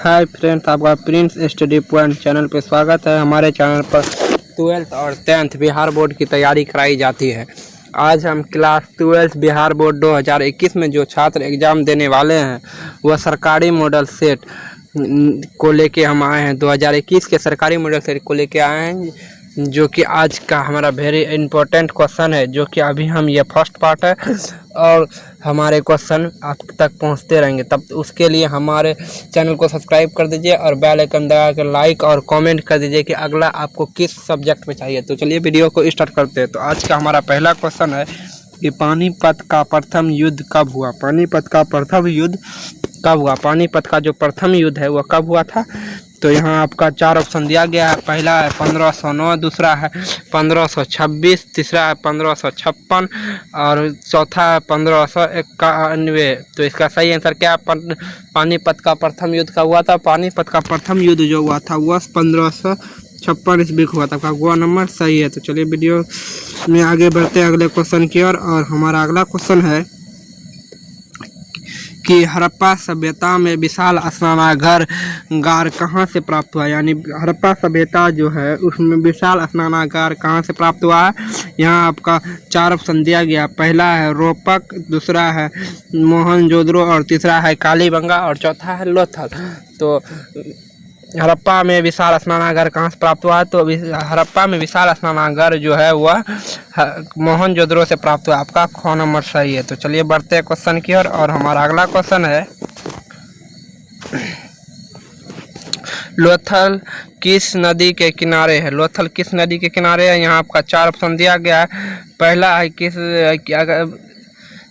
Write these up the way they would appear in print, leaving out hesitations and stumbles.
Hi friends, आपका Prince study point channel पे स्वागत है। हमारे चैनल पर 12th और 10th बिहार बोर्ड की तैयारी कराई जाती है। आज हम क्लास 12th बिहार बोर्ड 2021 में जो छात्र एग्ज़ाम देने वाले हैं वह सरकारी मॉडल सेट को लेके हम आए हैं। 2021 के सरकारी मॉडल सेट को लेके आए हैं, जो कि आज का हमारा वेरी इंपॉर्टेंट क्वेश्चन है, जो कि अभी हम ये फर्स्ट पार्ट है और हमारे क्वेश्चन आप तक पहुंचते रहेंगे। तब उसके लिए हमारे चैनल को सब्सक्राइब कर दीजिए और बेल आइकन दबा कर लाइक और कमेंट कर दीजिए कि अगला आपको किस सब्जेक्ट में चाहिए। तो चलिए वीडियो को स्टार्ट करते हैं। तो आज का हमारा पहला क्वेश्चन है कि पानीपत का प्रथम युद्ध कब हुआ। पानीपत का प्रथम युद्ध कब हुआ? पानीपत का जो प्रथम युद्ध है वह कब हुआ था? तो यहाँ आपका 4 ऑप्शन दिया गया है। पहला है 1509, दूसरा है 1526, तीसरा है 1556 और चौथा है 1591। तो इसका सही आंसर क्या है? पानीपत का प्रथम युद्ध कब हुआ था? पानीपत का प्रथम युद्ध जो हुआ था वह 1556 ईस्वी को हुआ था। आपका गो नंबर सही है। तो चलिए वीडियो में आगे बढ़ते हैं अगले क्वेश्चन की ओर। और हमारा अगला क्वेश्चन है कि हड़प्पा सभ्यता में विशाल स्नानागार कहाँ से प्राप्त हुआ? यानी हड़प्पा सभ्यता जो है उसमें विशाल स्नानागार कहाँ से प्राप्त हुआ है? यहाँ आपका 4 ऑप्शन दिया गया। पहला है रोहतक, दूसरा है मोहनजोदड़ो और तीसरा है कालीबंगा और चौथा है लोथल। तो हड़प्पा में विशाल स्नानागार कहाँ से प्राप्त हुआ है? तो हड़प्पा में विशाल स्नानागार जो है वह मोहनजोदड़ो से प्राप्त हुआ। आपका ख नंबर सही है। तो चलिए बढ़ते हैं क्वेश्चन की ओर। और हमारा अगला क्वेश्चन है लोथल किस नदी के किनारे है? लोथल किस नदी के किनारे है? यहाँ आपका 4 ऑप्शन दिया गया है। पहला है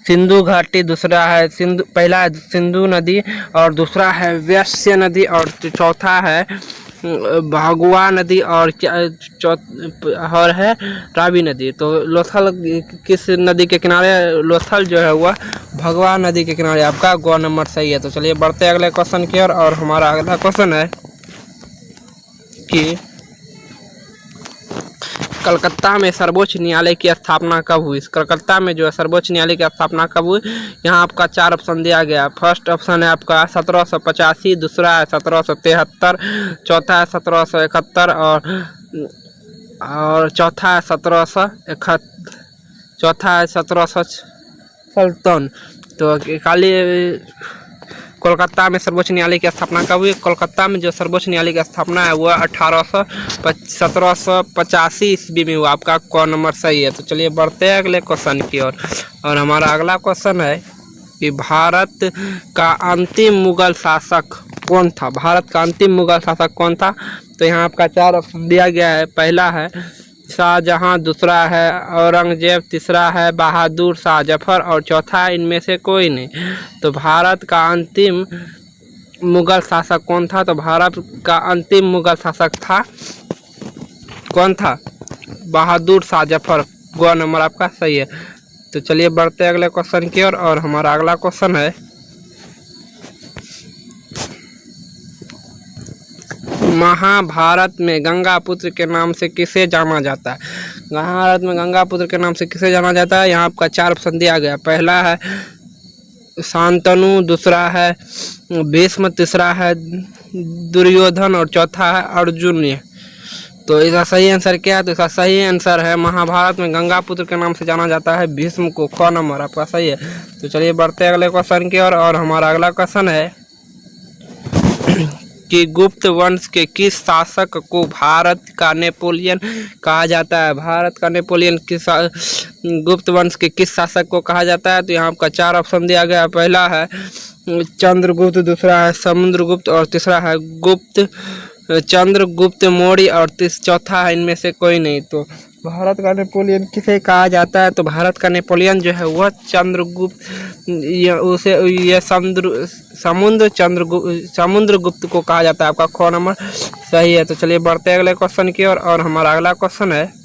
सिंधु घाटी, दूसरा है पहला है सिंधु नदी और दूसरा है वैश्य नदी और चौथा है भगवा नदी और है रावी नदी। तो लोथल किस नदी के किनारे? लोथल जो है वह भगवा नदी के किनारे। आपका गो नंबर सही है। तो चलिए बढ़ते हैं अगले क्वेश्चन की ओर। और हमारा अगला क्वेश्चन है कि कलकत्ता में सर्वोच्च न्यायालय की स्थापना कब हुई? कलकत्ता में जो है सर्वोच्च न्यायालय की स्थापना कब हुई? यहाँ आपका 4 ऑप्शन दिया गया। फर्स्ट ऑप्शन है आपका 1785, दूसरा है 1773, चौथा है 1771 और चौथा है 1757। तो कोलकाता में सर्वोच्च न्यायालय की स्थापना कब हुई? कोलकाता में जो सर्वोच्च न्यायालय की स्थापना है वह 1785 ईस्वी में हुआ। आपका क नंबर सही है। तो चलिए बढ़ते हैं अगले क्वेश्चन की ओर। और हमारा अगला क्वेश्चन है कि भारत का अंतिम मुगल शासक कौन था? भारत का अंतिम मुगल शासक कौन था? तो यहाँ आपका 4 ऑप्शन दिया गया है। पहला है शाहजहां, दूसरा है औरंगजेब, तीसरा है बहादुर शाह जफर और चौथा है इनमें से कोई नहीं। तो भारत का अंतिम मुगल शासक कौन था? तो भारत का अंतिम मुगल शासक था कौन था? बहादुर शाह जफर। गो नंबर आपका सही है। तो चलिए बढ़ते हैं अगले क्वेश्चन की ओर। और हमारा अगला क्वेश्चन है महाभारत में गंगापुत्र के नाम से किसे जाना जाता है? महाभारत में गंगापुत्र के नाम से किसे जाना जाता है? यहाँ आपका 4 ऑप्शन दिया गया। पहला है शांतनु, दूसरा है भीष्म, तीसरा है दुर्योधन और चौथा है अर्जुन। तो इसका सही आंसर क्या है? तो इसका सही आंसर है महाभारत में गंगापुत्र के नाम से जाना जाता है भीष्म को। ख नंबर आपका सही है। तो चलिए बढ़ते हैं अगले क्वेश्चन की ओर। और हमारा अगला क्वेश्चन है कि गुप्त वंश के किस शासक को भारत का नेपोलियन कहा जाता है? भारत का नेपोलियन गुप्त वंश के किस शासक को कहा जाता है? तो यहाँ आपका 4 ऑप्शन दिया गया। पहला है चंद्रगुप्त, दूसरा है समुद्रगुप्त और तीसरा है चंद्रगुप्त मौर्य और चौथा है इनमें से कोई नहीं। तो भारत का नेपोलियन किसे कहा जाता है? तो भारत का नेपोलियन जो है वह चंद्रगुप्त समुद्रगुप्त को कहा जाता है। आपका ख नंबर सही है। तो चलिए बढ़ते हैं अगले क्वेश्चन की ओर। और हमारा अगला क्वेश्चन है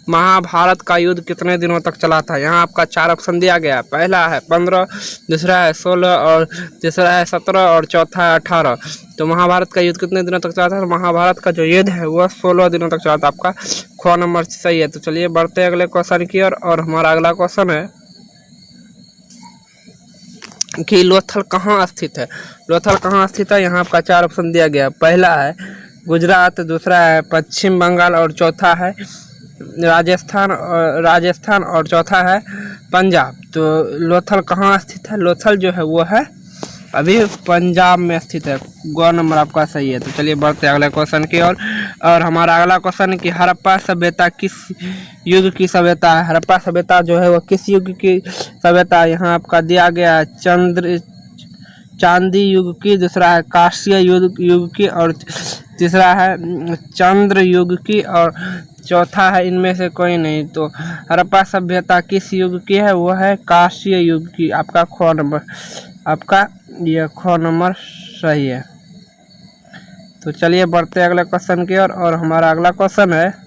महाभारत का युद्ध कितने दिनों तक चला था? यहाँ आपका 4 ऑप्शन दिया गया। पहला है 15, दूसरा है 16 और तीसरा है 17 और चौथा है 18। तो महाभारत का युद्ध कितने दिनों तक चला था? तो महाभारत का जो युद्ध है वह 16 दिनों तक चला था। आपका ख नंबर सही है। तो चलिए बढ़ते हैं अगले क्वेश्चन की ओर। और हमारा अगला क्वेश्चन है कि लोथल कहाँ स्थित है। लोथल कहाँ स्थित है, यहाँ आपका 4 ऑप्शन दिया गया। पहला है गुजरात, दूसरा है पश्चिम बंगाल और चौथा है राजस्थान और चौथा है पंजाब। तो लोथल कहाँ स्थित है, लोथल जो है वो है अभी पंजाब में स्थित है। ग नंबर आपका सही है। तो चलिए बढ़ते हैं अगले क्वेश्चन की ओर। और हमारा अगला क्वेश्चन कि हड़प्पा सभ्यता किस युग की सभ्यता है। हड़प्पा सभ्यता जो है वो किस युग की सभ्यता, यहाँ आपका दिया गया है चांदी युग की, दूसरा है कांस्य युग की और तीसरा है चंद्र युग की और चौथा है इनमें से कोई नहीं। तो हड़प्पा सभ्यता किस युग की है, वो है कांस्य युग की। आपका ख नंबर, आपका ये ख नंबर सही है। तो चलिए बढ़ते हैं अगले क्वेश्चन की ओर। और हमारा अगला क्वेश्चन है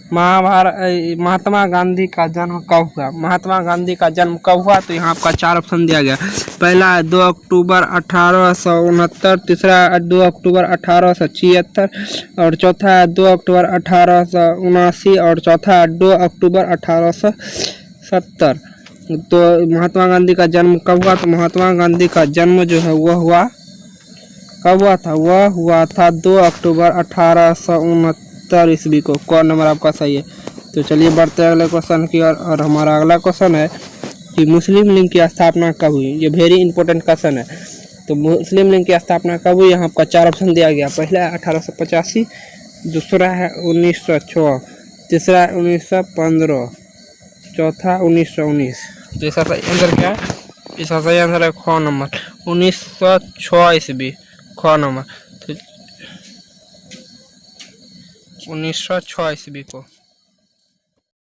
महात्मा गांधी का जन्म कब हुआ। महात्मा गांधी का जन्म कब हुआ, तो यहाँ आपका 4 ऑप्शन दिया गया। पहला है 2 अक्टूबर 1869, तीसरा है 2 अक्टूबर 1876 और चौथा है 2 अक्टूबर 1879 और चौथा है 2 अक्टूबर 1870। तो महात्मा गांधी का जन्म कब हुआ, तो महात्मा गांधी का जन्म जो है वह हुआ कब हुआ था, वह हुआ था 2 अक्टूबर 1869 ईस्वी को। कौन नंबर आपका सही है। तो चलिए बढ़ते हैं अगले क्वेश्चन की ओर। और हमारा अगला क्वेश्चन है कि मुस्लिम लीग की स्थापना कब हुई। ये वेरी इंपॉर्टेंट क्वेश्चन है। तो मुस्लिम लीग की स्थापना कब हुई, यहाँ आपका 4 ऑप्शन दिया गया। पहला है 1885, दूसरा है 1906, तीसरा है 1915, चौथा 1919। तो इसका सही आंसर क्या है, इसका सही आंसर है ख नंबर 1906 ईस्वी, ख नंबर। तो 1906 ईस्वी को